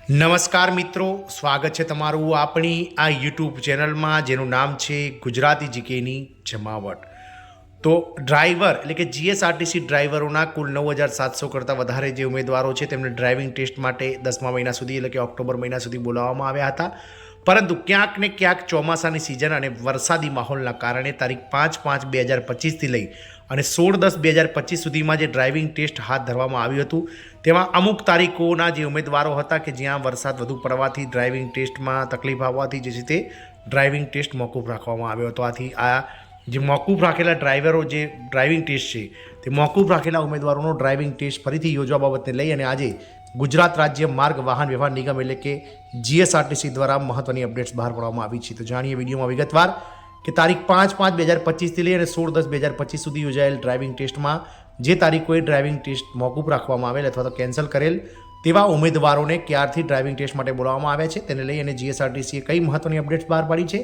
નમસ્કાર મિત્રો, સ્વાગત છે તમારું આપણી આ યુટ્યુબ ચેનલમાં જેનું નામ છે ગુજરાતી જીકેની જમાવટ। તો ડ્રાઈવર એટલે કે જીએસઆરટીસી ડ્રાઈવરોના કુલ 9,700 કરતાં વધારે જે ઉમેદવારો છે તેમને ડ્રાઇવિંગ ટેસ્ટ માટે 10મા મહિના સુધી એટલે કે ઓક્ટોબર મહિના સુધી બોલાવવામાં આવ્યા હતા, પરંતુ ક્યાંક ને ક્યાંક ચોમાસાની સિઝન અને વરસાદી માહોલના કારણે તારીખ 5/5/2025થી લઈ અને 16/10/2025 સુધીમાં જે ડ્રાઇવિંગ ટેસ્ટ હાથ ધરવામાં આવ્યું હતું તેમાં અમુક તારીખોના જે ઉમેદવારો હતા કે જ્યાં વરસાદ વધુ પડવાથી ડ્રાઇવિંગ ટેસ્ટમાં તકલીફ આવવાથી જે છે તે ડ્રાઇવિંગ ટેસ્ટ મોકૂફ રાખવામાં આવ્યો હતો। આથી આ જે મોકૂફ રાખેલા ડ્રાઈવરો જે ડ્રાઇવિંગ ટેસ્ટ છે તે મોકૂફ રાખેલા ઉમેદવારોનો ડ્રાઇવિંગ ટેસ્ટ ફરીથી યોજવા બાબતને લઈ અને આજે ગુજરાત રાજ્ય માર્ગ વાહન વ્યવહાર નિગમ એટલે કે જીએસઆરટીસી દ્વારા મહત્વની અપડેટ્સ બહાર પાડવામાં આવી છે। તો જાણીએ વિડીયોમાં વિગતવાર કે તારીખ 5/5/2025થી લઈ અને 16/10/2025 સુધી યોજાયેલ ડ્રાઇવિંગ ટેસ્ટમાં જે તારીખોએ ડ્રાઇવિંગ ટેસ્ટ મોકૂફ રાખવામાં આવેલ અથવા તો કેન્સલ કરેલ તેવા ઉમેદવારોને ક્યારથી ડ્રાઇવિંગ ટેસ્ટ માટે બોલાવવામાં આવ્યા છે તેને લઈ અને જીએસઆરટીસીએ કઈ મહત્વની અપડેટ્સ બહાર પાડી છે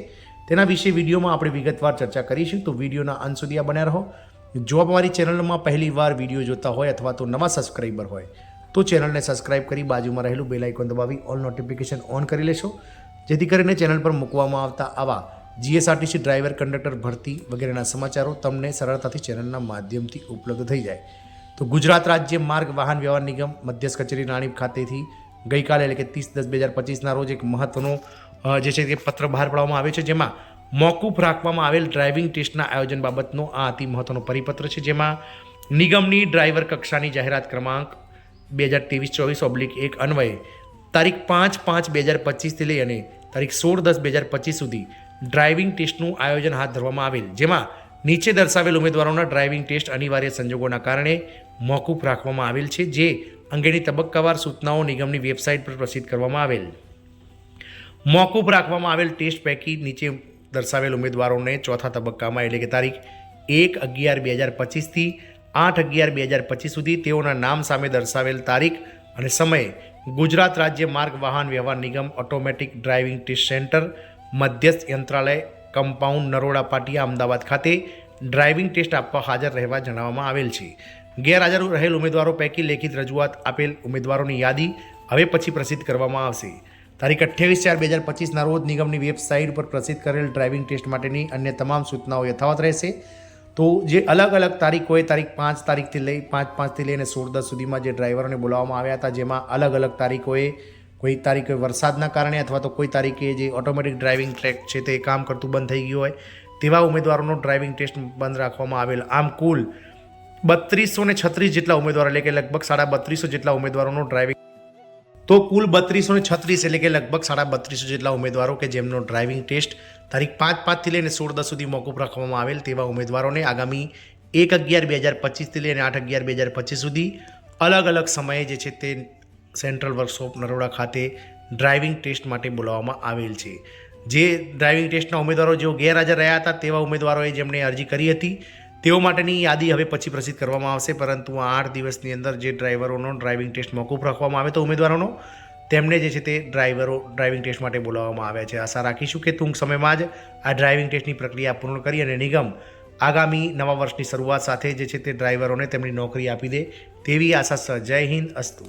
તેના વિશે વિડીયોમાં આપણે વિગતવાર ચર્ચા કરીશું। તો વિડીયોના અંત સુધી આ બન્યા રહો। જો અમારી ચેનલમાં પહેલી વાર વિડીયો જોતા હોય અથવા તો નવા સબસ્ક્રાઈબર હોય તો ચેનલને સબસ્ક્રાઇબ કરી બાજુમાં રહેલું બેલ આઇકોન દબાવી ઓલ નોટિફિકેશન ઓન કરી લેશો, જેથી કરીને ચેનલ પર મૂકવામાં આવતા આવા જીએસઆરટીસી ડ્રાઈવર કંડક્ટર ભરતી વગેરેના સમાચારો તમને સરળતાથી ચેનલના માધ્યમથી ઉપલબ્ધ થઈ જાય। તો ગુજરાત રાજ્ય માર્ગ વાહન વ્યવહાર નિગમ મધ્યસ્થ કચેરી રાણીપ ખાતેથી ગઈકાલે એટલે કે 30/10/2025ના રોજ એક મહત્વનો જે છે તે પત્ર બહાર પાડવામાં આવ્યો છે, જેમાં મોકૂફ રાખવામાં આવેલ ડ્રાઇવિંગ ટેસ્ટના આયોજન બાબતનો આ અતિ મહત્વનો પરિપત્ર છે, જેમાં નિગમની ડ્રાઈવર કક્ષાની જાહેરાત ક્રમાંક 2023-24/1 અન્વયે તારીખ 5/5/2025થી લઈ અને તારીખ 16/10/2025 સુધી ડ્રાઇવિંગ ટેસ્ટનું આયોજન હાથ ધરવામાં આવેલ, જેમાં નીચે દર્શાવેલ ઉમેદવારોના ડ્રાઇવિંગ ટેસ્ટ અનિવાર્ય સંજોગોના કારણે મોકૂફ રાખવામાં આવેલ છે, જે અંગેની તબક્કાવાર સૂચનાઓ નિગમની વેબસાઇટ પર પ્રસિદ્ધ કરવામાં આવેલ। મોકૂફ રાખવામાં આવેલ ટેસ્ટ પૈકી નીચે દર્શાવેલ ઉમેદવારોને ચોથા તબક્કામાં એટલે કે તારીખ 1/11/2025થી 8/11/2025 સુધી તેઓના નામ સામે દર્શાવેલ તારીખ અને સમયે ગુજરાત રાજ્ય માર્ગ વાહન વ્યવહાર નિગમ ઓટોમેટિક ડ્રાઇવિંગ ટેસ્ટ સેન્ટર મધ્યસ્થ યંત્રાલય કમ્પાઉન્ડ નરોડા પાટિયા અમદાવાદ ખાતે ડ્રાઇવિંગ ટેસ્ટ આપવા હાજર રહેવા જણાવવામાં આવેલ છે। ગેરહાજર રહેલ ઉમેદવારો પૈકી લેખિત રજૂઆત આપેલ ઉમેદવારોની યાદી હવે પછી પ્રસિદ્ધ કરવામાં આવશે। તારીખ 28/4/2025ના રોજ નિગમની વેબસાઇટ પર પ્રસિદ્ધ કરેલ ડ્રાઇવિંગ ટેસ્ટ માટેની અન્ય તમામ સૂચનાઓ યથાવત રહેશે। તો જે અલગ અલગ તારીખોએ તારીખ 5 તારીખથી લઈ 5/5થી લઈને 16/10 સુધીમાં જે ડ્રાઈવરોને બોલાવવામાં આવ્યા હતા, જેમાં અલગ અલગ તારીખોએ કોઈ તારીખે વરસાદના કારણે અથવા તો કોઈ તારીખે જે ઓટોમેટિક ડ્રાઇવિંગ ટ્રેક છે તે કામ કરતું બંધ થઈ ગયું હોય તેવા ઉમેદવારોનો ડ્રાઇવિંગ ટેસ્ટ બંધ રાખવામાં આવેલ। આમ કુલ 3236 જેટલા ઉમેદવારો એટલે કે લગભગ 3250 જેટલા ઉમેદવારોનો ડ્રાઇવિંગ કુલ 3236 એટલે કે લગભગ 3250 જેટલા ઉમેદવારો કે જેમનો ડ્રાઇવિંગ ટેસ્ટ તારીખ 5/5થી લઈને 16/10 સુધી મોકૂફ રાખવામાં આવેલ તેવા ઉમેદવારોને આગામી 1/11/2025થી લઈને 8/11/2025 સુધી અલગ અલગ સમયે જે છે તે સેન્ટ્રલ વર્કશોપ નરોડા ખાતે ડ્રાઇવિંગ ટેસ્ટ માટે બોલાવવામાં આવેલ છે। જે ડ્રાઇવિંગ ટેસ્ટના ઉમેદવારો જેઓ ગેરહાજર રહ્યા હતા તેવા ઉમેદવારોએ જેમણે અરજી કરી હતી તેઓ માટેની યાદી હવે પછી પ્રસિદ્ધ કરવામાં આવશે, પરંતુ આ 8 દિવસની અંદર જે ડ્રાઈવરોનો ડ્રાઇવિંગ ટેસ્ટ મોકૂફ રાખવામાં આવે તો ઉમેદવારોનો તેમને જે છે તે ડ્રાઇવિંગ ટેસ્ટ માટે બોલાવવામાં આવ્યા છે। આશા રાખીશું કે ટૂંક સમયમાં જ આ ડ્રાઇવિંગ ટેસ્ટની પ્રક્રિયા પૂર્ણ કરી અને નિગમ આગામી નવા વર્ષની શરૂઆત સાથે જે છે તે ડ્રાઈવરોને તેમની નોકરી આપી દે તેવી આશા। જય હિન્દ, અસ્તુ।